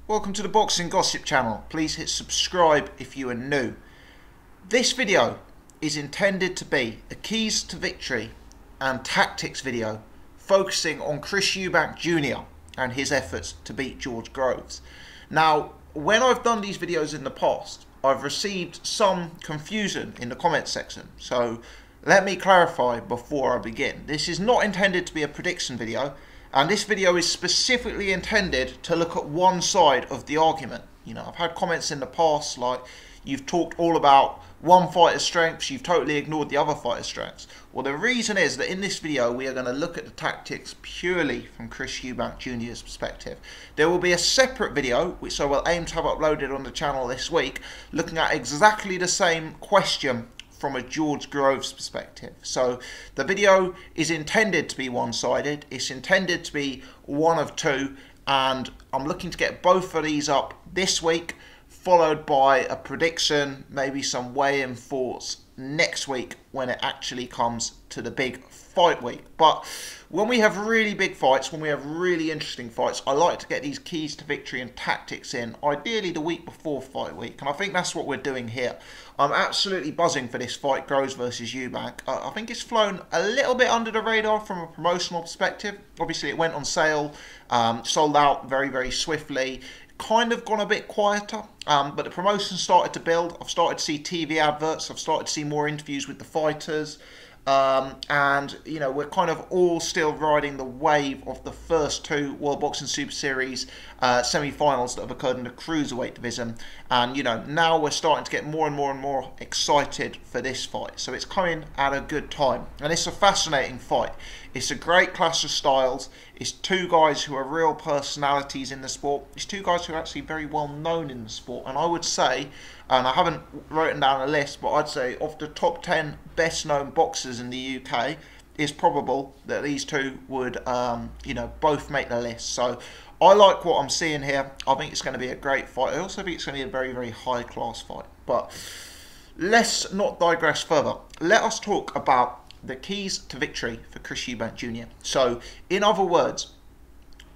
Welcome to the Boxing Gossip channel. Please hit subscribe if you are new. This video is intended to be a keys to victory and tactics video focusing on Chris Eubank Jr. and his efforts to beat George Groves. Now, when I've done these videos in the past, I've received some confusion in the comments section. So let me clarify before I begin. This is not intended to be a prediction video. And this video is specifically intended to look at one side of the argument. You know, I've had comments in the past like, you've talked all about one fighter's strengths, you've totally ignored the other fighter's strengths. Well, the reason is that in this video, we are going to look at the tactics purely from Chris Eubank Jr.'s perspective. There will be a separate video, which I will aim to have uploaded on the channel this week, looking at exactly the same question from a George Groves perspective. So the video is intended to be one-sided, it's intended to be one of two, and I'm looking to get both of these up this week, followed by a prediction, maybe some weigh-in thoughts next week when it actually comes to the big fight week. But when we have really big fights, when we have really interesting fights, I like to get these keys to victory and tactics in, ideally the week before fight week, and I think that's what we're doing here. I'm absolutely buzzing for this fight, Groves versus Eubank. I think it's flown a little bit under the radar from a promotional perspective. Obviously, it went on sale, sold out very, very swiftly. Kind of gone a bit quieter, but the promotion started to build. I've started to see TV adverts. I've started to see more interviews with the fighters. And, you know, we're kind of all still riding the wave of the first two World Boxing Super Series semi-finals that have occurred in the Cruiserweight division. And, you know, now we're starting to get more and more excited for this fight. So it's coming at a good time. And it's a fascinating fight. It's a great clash of styles. It's two guys who are real personalities in the sport. It's two guys who are actually very well known in the sport. And I would say, and I haven't written down a list, but I'd say of the top 10 best known boxers in the UK, it's probable that these two would, you know, both make the list. So I like what I'm seeing here. I think it's going to be a great fight. I also think it's going to be a very, very high class fight. But let's not digress further. Let us talk about the keys to victory for Chris Eubank Jr. So, in other words,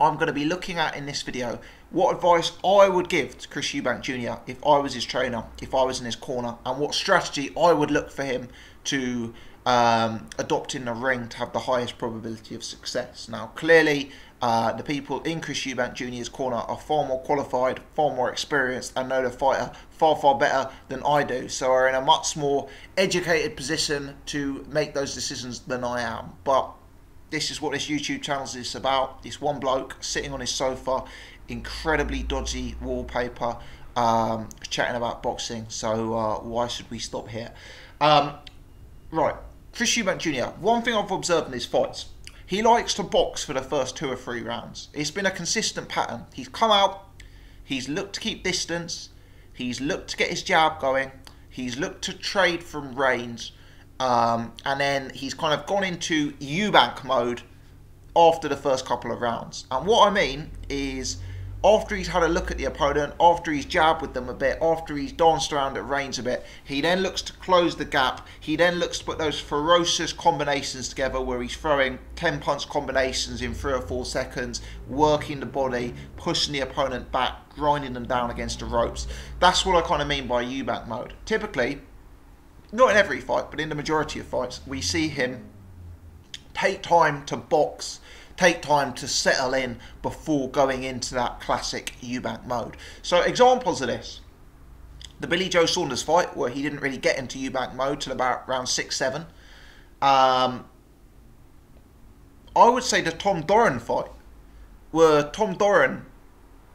I'm going to be looking at in this video what advice I would give to Chris Eubank Jr. if I was his trainer, if I was in his corner, and what strategy I would look for him to adopt in the ring to have the highest probability of success. Now, clearly, the people in Chris Eubank Jr.'s corner are far more qualified, far more experienced, and know the fighter far better than I do. So are in a much more educated position to make those decisions than I am. But this is what this YouTube channel is about. This one bloke sitting on his sofa, incredibly dodgy wallpaper, chatting about boxing. So why should we stop here? Right, Chris Eubank Jr. One thing I've observed in his fights, he likes to box for the first 2 or 3 rounds. It's been a consistent pattern. He's come out, he's looked to keep distance, he's looked to get his jab going, he's looked to trade from range, and then he's kind of gone into Eubank mode after the first couple of rounds. And what I mean is, after he's had a look at the opponent, after he's jabbed with them a bit, after he's danced around at range a bit, he then looks to close the gap. He then looks to put those ferocious combinations together where he's throwing 10-punch combinations in 3 or 4 seconds, working the body, pushing the opponent back, grinding them down against the ropes. That's what I kind of mean by Eubank mode. Typically, not in every fight, but in the majority of fights, we see him take time to box, take time to settle in before going into that classic Eubank mode. So examples of this, the Billy Joe Saunders fight, where he didn't really get into Eubank mode till about round 6-7. I would say the Tom Doran fight, where Tom Doran,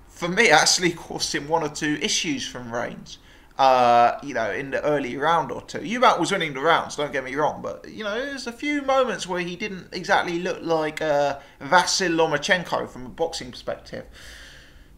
for me, actually caused him 1 or 2 issues from range. You know, in the early round or two. Eubank was winning the rounds, don't get me wrong, but, you know, there's a few moments where he didn't exactly look like Vasyl Lomachenko from a boxing perspective.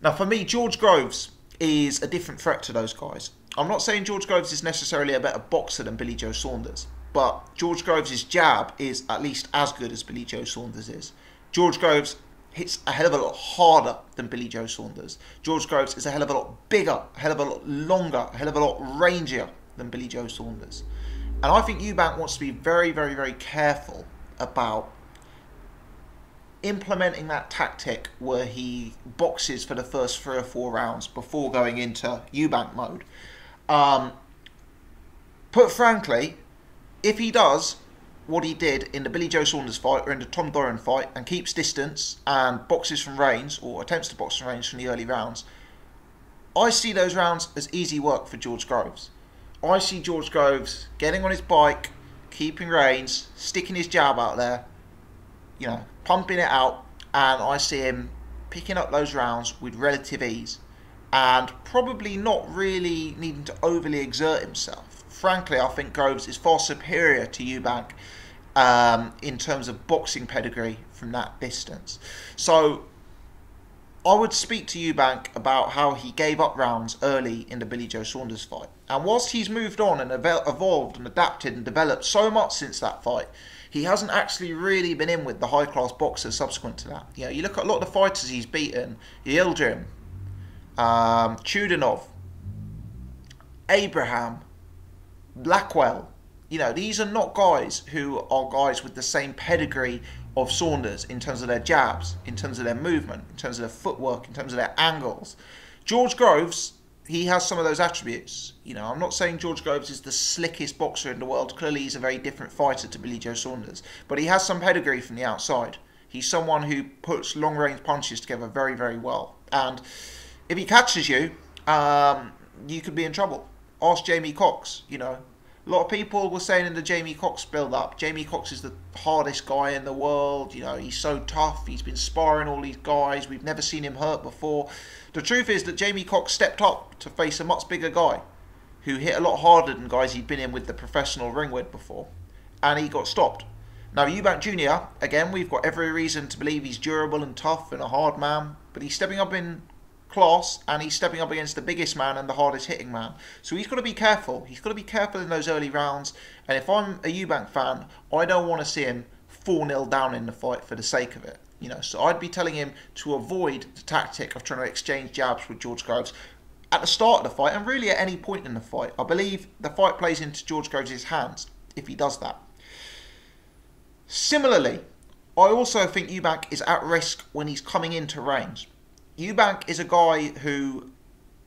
Now, for me, George Groves is a different threat to those guys. I'm not saying George Groves is necessarily a better boxer than Billy Joe Saunders, but George Groves' jab is at least as good as Billy Joe Saunders is. George Groves hits a hell of a lot harder than Billy Joe Saunders. George Groves is a hell of a lot bigger, a hell of a lot longer, a hell of a lot rangier than Billy Joe Saunders. And I think Eubank wants to be very careful about implementing that tactic where he boxes for the first 3 or 4 rounds before going into Eubank mode. Put frankly, if he does what he did in the Billy Joe Saunders fight or in the Tom Doran fight and keeps distance and boxes from range or attempts to box from range from the early rounds, I see those rounds as easy work for George Groves. I see George Groves getting on his bike, keeping reins, sticking his jab out there, you know, pumping it out, and I see him picking up those rounds with relative ease and probably not really needing to overly exert himself. Frankly, I think Groves is far superior to Eubank in terms of boxing pedigree from that distance. So I would speak to Eubank about how he gave up rounds early in the Billy Joe Saunders fight. And whilst he's moved on and evolved and adapted and developed so much since that fight, he hasn't actually really been in with the high-class boxers subsequent to that. You know, you look at a lot of the fighters he's beaten, Yildirim, Chudinov, Abraham, Blackwell. You know, these are not guys who are guys with the same pedigree of Saunders in terms of their jabs, in terms of their movement, in terms of their footwork, in terms of their angles. George Groves, he has some of those attributes. You know, I'm not saying George Groves is the slickest boxer in the world. Clearly, he's a very different fighter to Billy Joe Saunders. But he has some pedigree from the outside. He's someone who puts long-range punches together very, very well. And if he catches you, you could be in trouble. Ask Jamie Cox, you know. A lot of people were saying in the Jamie Cox build-up, Jamie Cox is the hardest guy in the world. You know, he's so tough. He's been sparring all these guys. We've never seen him hurt before. The truth is that Jamie Cox stepped up to face a much bigger guy who hit a lot harder than guys he'd been in with the professional ring with before. And he got stopped. Now, Eubank Jr., again, we've got every reason to believe he's durable and tough and a hard man. But he's stepping up in class, and he's stepping up against the biggest man and the hardest hitting man. So he's got to be careful. He's got to be careful in those early rounds. And if I'm a Eubank fan, I don't want to see him 4-0 down in the fight for the sake of it. You know, so I'd be telling him to avoid the tactic of trying to exchange jabs with George Groves at the start of the fight and really at any point in the fight. I believe the fight plays into George Groves' hands if he does that. Similarly, I also think Eubank is at risk when he's coming into range. Eubank is a guy who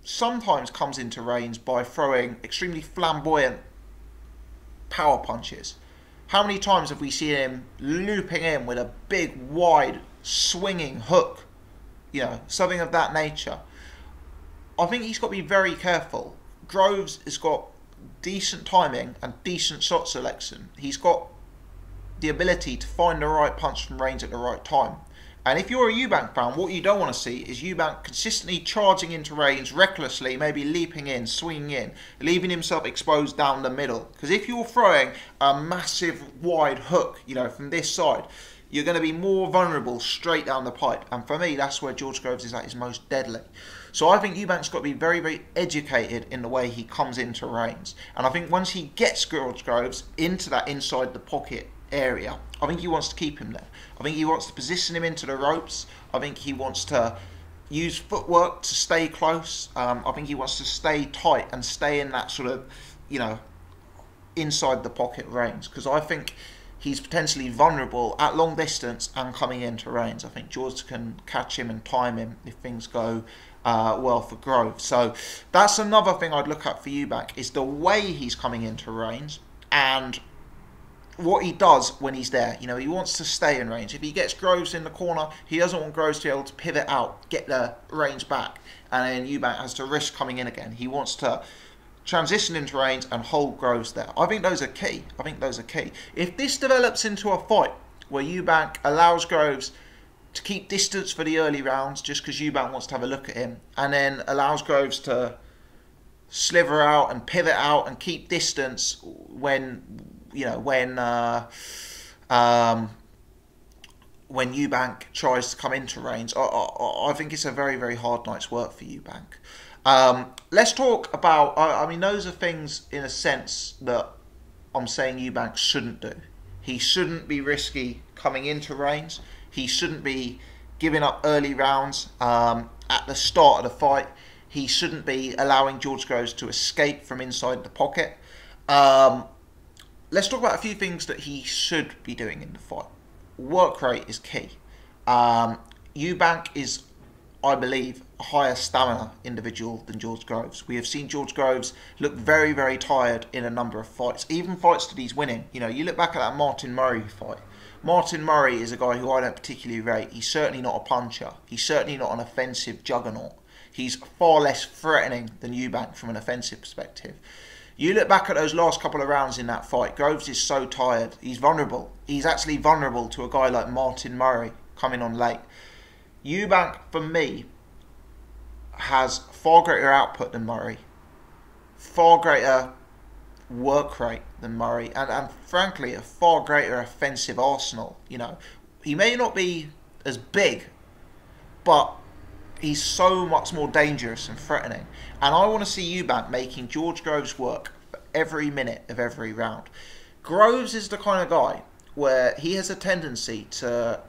sometimes comes into range by throwing extremely flamboyant power punches. How many times have we seen him looping in with a big, wide, swinging hook? You know, something of that nature. I think he's got to be very careful. Groves has got decent timing and decent shot selection. He's got the ability to find the right punch from range at the right time. And if you're a Eubank fan, what you don't want to see is Eubank consistently charging into range recklessly, maybe leaping in, swinging in, leaving himself exposed down the middle. Because if you're throwing a massive wide hook, you know, from this side, you're going to be more vulnerable straight down the pipe. And for me, that's where George Groves is at his most deadly. So I think Eubank's got to be very, very educated in the way he comes into range. And I think once he gets George Groves into that inside the pocket area, I think he wants to keep him there. I think he wants to position him into the ropes. I think he wants to use footwork to stay close. I think he wants to stay tight and stay in that sort of, you know, inside the pocket range. Because I think he's potentially vulnerable at long distance and coming into range. I think George can catch him and time him if things go well for Groves. So that's another thing I'd look at for Eubank, is the way he's coming into range and what he does when he's there. You know, he wants to stay in range. If he gets Groves in the corner, he doesn't want Groves to be able to pivot out, get the range back, and then Eubank has to risk coming in again. He wants to transition into range and hold Groves there. I think those are key. I think those are key. If this develops into a fight where Eubank allows Groves to keep distance for the early rounds just because Eubank wants to have a look at him, and then allows Groves to sliver out and pivot out and keep distance when, you know, when Eubank tries to come into range, I think it's a very, very hard night's work for Eubank. Let's talk about, I mean, those are things in a sense that I'm saying Eubank shouldn't do. He shouldn't be risky coming into range. He shouldn't be giving up early rounds at the start of the fight. He shouldn't be allowing George Groves to escape from inside the pocket. Let's talk about a few things that he should be doing in the fight. Work rate is key. Eubank is, I believe, a higher stamina individual than George Groves. We have seen George Groves look very, very tired in a number of fights, even fights that he's winning. You know, you look back at that Martin Murray fight. Martin Murray is a guy who I don't particularly rate. He's certainly not a puncher. He's certainly not an offensive juggernaut. He's far less threatening than Eubank from an offensive perspective. You look back at those last couple of rounds in that fight, Groves is so tired. He's vulnerable. He's actually vulnerable to a guy like Martin Murray coming on late. Eubank, for me, has far greater output than Murray, far greater work rate than Murray, and frankly, a far greater offensive arsenal. You know, he may not be as big, but he's so much more dangerous and threatening. And I want to see Eubank making George Groves work for every minute of every round. Groves is the kind of guy where he has a tendency to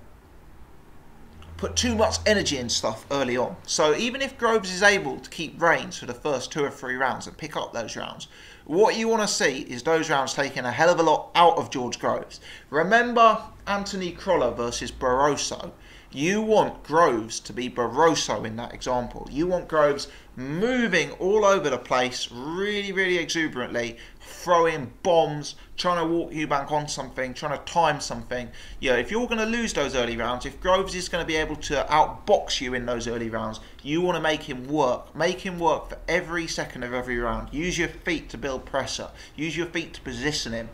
put too much energy in stuff early on. So even if Groves is able to keep reins for the first 2 or 3 rounds and pick up those rounds, what you want to see is those rounds taking a hell of a lot out of George Groves. Remember Anthony Crolla versus Barroso. You want Groves to be Barroso in that example. You want Groves moving all over the place, really, really exuberantly, throwing bombs, trying to walk Eubank on something, trying to time something. You know, if you're going to lose those early rounds, if Groves is going to be able to outbox you in those early rounds, you want to make him work. Make him work for every second of every round. Use your feet to build pressure. Use your feet to position him.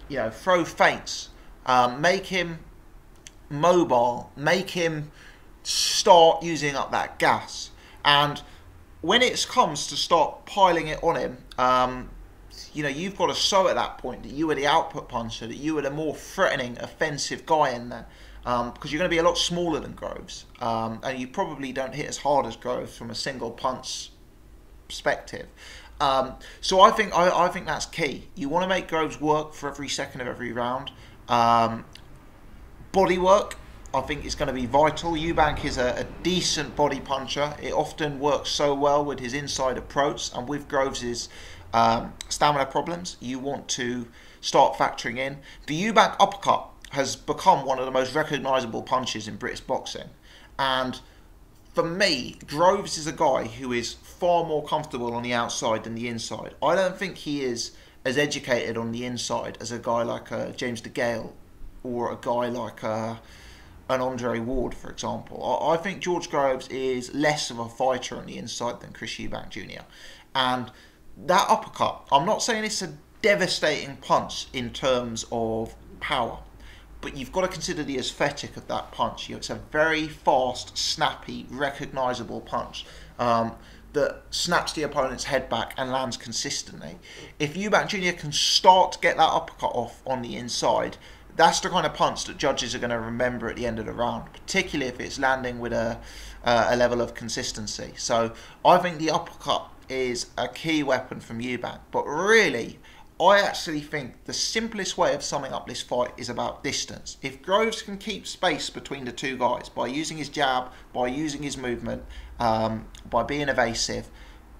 You know, throw feints. Make him mobile, make him start using up that gas. And when it comes to start piling it on him, you know, you've got to show at that point that you are the output puncher, that you are the more threatening, offensive guy in there, because you're going to be a lot smaller than Groves, and you probably don't hit as hard as Groves from a single punch perspective. So I think that's key. You want to make Groves work for every second of every round. Body work, I think, is going to be vital. Eubank is a decent body puncher. It often works so well with his inside approach, and with Groves's stamina problems, you want to start factoring in. The Eubank uppercut has become one of the most recognisable punches in British boxing, and for me, Groves is a guy who is far more comfortable on the outside than the inside. I don't think he is as educated on the inside as a guy like James DeGale, or a guy like an Andre Ward, for example. I think George Groves is less of a fighter on the inside than Chris Eubank Jr. And that uppercut, I'm not saying it's a devastating punch in terms of power, but you've got to consider the aesthetic of that punch. You know, it's a very fast, snappy, recognisable punch that snaps the opponent's head back and lands consistently. If Eubank Jr. can start to get that uppercut off on the inside, that's the kind of punch that judges are going to remember at the end of the round, particularly if it's landing with a level of consistency. So I think the uppercut is a key weapon from Eubank. But really, I actually think the simplest way of summing up this fight is about distance. If Groves can keep space between the two guys by using his jab, by using his movement, by being evasive,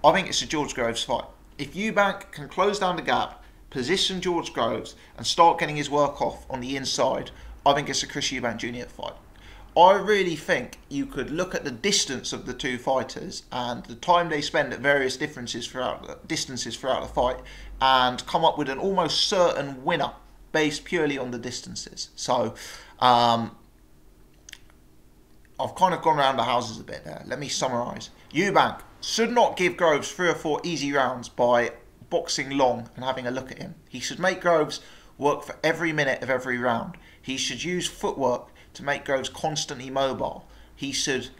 I think it's a George Groves fight. If Eubank can close down the gap, position George Groves and start getting his work off on the inside, I think it's a Chris Eubank Jr. fight. I really think you could look at the distance of the two fighters and the time they spend at various distances throughout the fight and come up with an almost certain winner based purely on the distances. So I've kind of gone around the houses a bit there. Let me summarise. Eubank should not give Groves 3 or 4 easy rounds by boxing long and having a look at him. He should make Groves work for every minute of every round. He should use footwork to make Groves constantly mobile. He should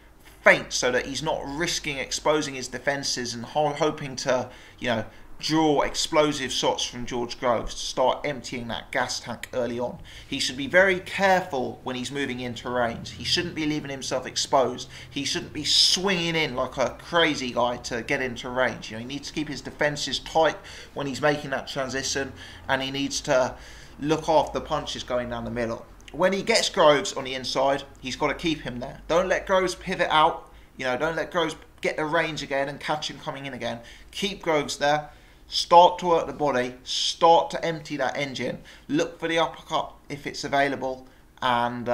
feint so that he's not risking exposing his defences and hoping to, you know, draw explosive shots from George Groves to start emptying that gas tank early on. He should be very careful when he's moving into range. He shouldn't be leaving himself exposed. He shouldn't be swinging in like a crazy guy to get into range. You know, he needs to keep his defences tight when he's making that transition, and he needs to look after the punches going down the middle. When he gets Groves on the inside, he's got to keep him there. Don't let Groves pivot out. You know, don't let Groves get the range again and catch him coming in again. Keep Groves there. Start to work the body, start to empty that engine, look for the uppercut if it's available, and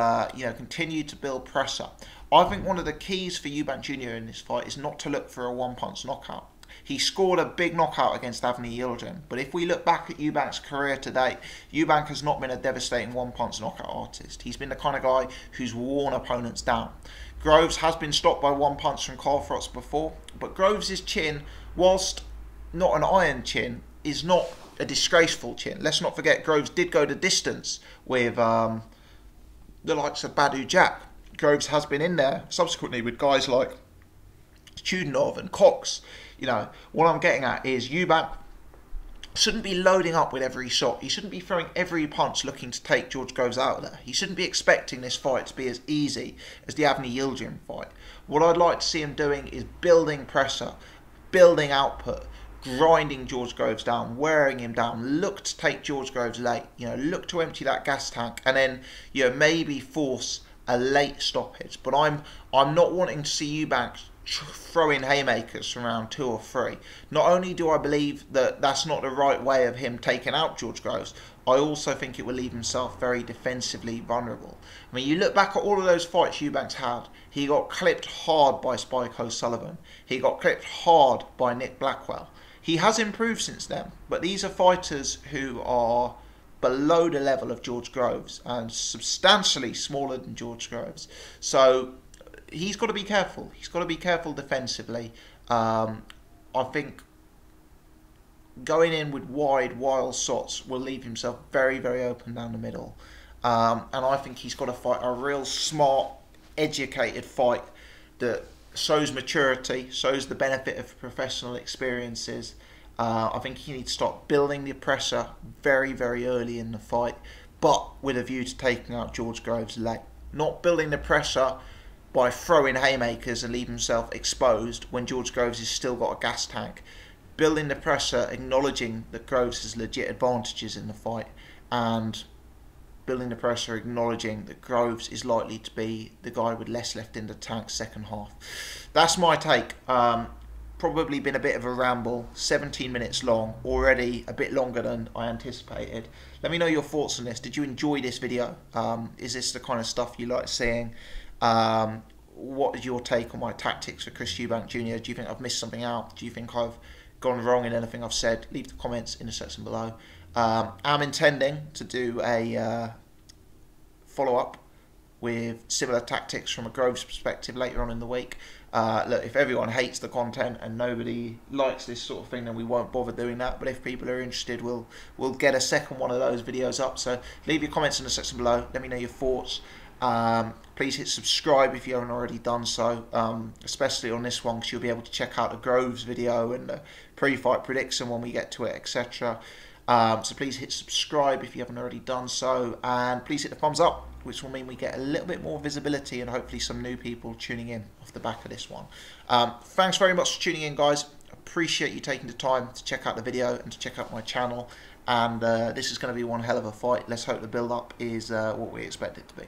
continue to build pressure. I think one of the keys for Eubank Jr. in this fight is not to look for a one-punch knockout. He scored a big knockout against Avni Yildirim, but if we look back at Eubank's career to date, Eubank has not been a devastating one-punch knockout artist. He's been the kind of guy who's worn opponents down. Groves has been stopped by one punch from Carl Frost before, but Groves' chin, whilst not an iron chin, is not a disgraceful chin. Let's not forget Groves did go the distance with the likes of Badu Jack. Groves has been in there subsequently with guys like Chudinov and Cox. What I'm getting at is Eubank shouldn't be loading up with every shot. He shouldn't be throwing every punch looking to take George Groves out of there. He shouldn't be expecting this fight to be as easy as the Avni Yildirim fight. What I'd like to see him doing is building pressure, building output, grinding George Groves down, wearing him down. Look to take George Groves late. Look to empty that gas tank, and then maybe force a late stoppage. But I'm not wanting to see Eubank throw in haymakers from round 2 or 3. Not only do I believe that that's not the right way of him taking out George Groves, I also think it will leave himself very defensively vulnerable. I mean, you look back at all of those fights Eubank's had, he got clipped hard by Spike O'Sullivan. He got clipped hard by Nick Blackwell. He has improved since then, but these are fighters who are below the level of George Groves and substantially smaller than George Groves. So he's got to be careful. He's got to be careful defensively. I think going in with wide, wild shots will leave himself very, very open down the middle. And I think he's got to fight a real smart, educated fight that shows maturity, shows the benefit of professional experiences. I think he needs to start building the pressure very, very early in the fight, but with a view to taking out George Groves late. Not building the pressure by throwing haymakers and leave himself exposed when George Groves has still got a gas tank. Building the pressure, acknowledging that Groves has legit advantages in the fight, and building the pressure, acknowledging that Groves is likely to be the guy with less left in the tank second half. That's my take. Probably been a bit of a ramble, 17 minutes long, already a bit longer than I anticipated. Let me know your thoughts on this. Did you enjoy this video? Is this the kind of stuff you like seeing? What is your take on my tactics for Chris Eubank Jr.? Do you think I've missed something out? Do you think I've gone wrong in anything I've said? Leave the comments in the section below. I'm intending to do a follow-up with similar tactics from a Groves perspective later on in the week. Look, if everyone hates the content and nobody likes this sort of thing, then we won't bother doing that. But if people are interested, we'll get a second one of those videos up. So leave your comments in the section below. Let me know your thoughts. Please hit subscribe if you haven't already done so, especially on this one, because you'll be able to check out the Groves video and the pre-fight prediction when we get to it, etc. So please hit subscribe if you haven't already done so, and please hit the thumbs up, which will mean we get a little bit more visibility and hopefully some new people tuning in off the back of this one. Thanks very much for tuning in, guys. Appreciate you taking the time to check out the video and to check out my channel. And this is going to be one hell of a fight. Let's hope the build-up is what we expect it to be.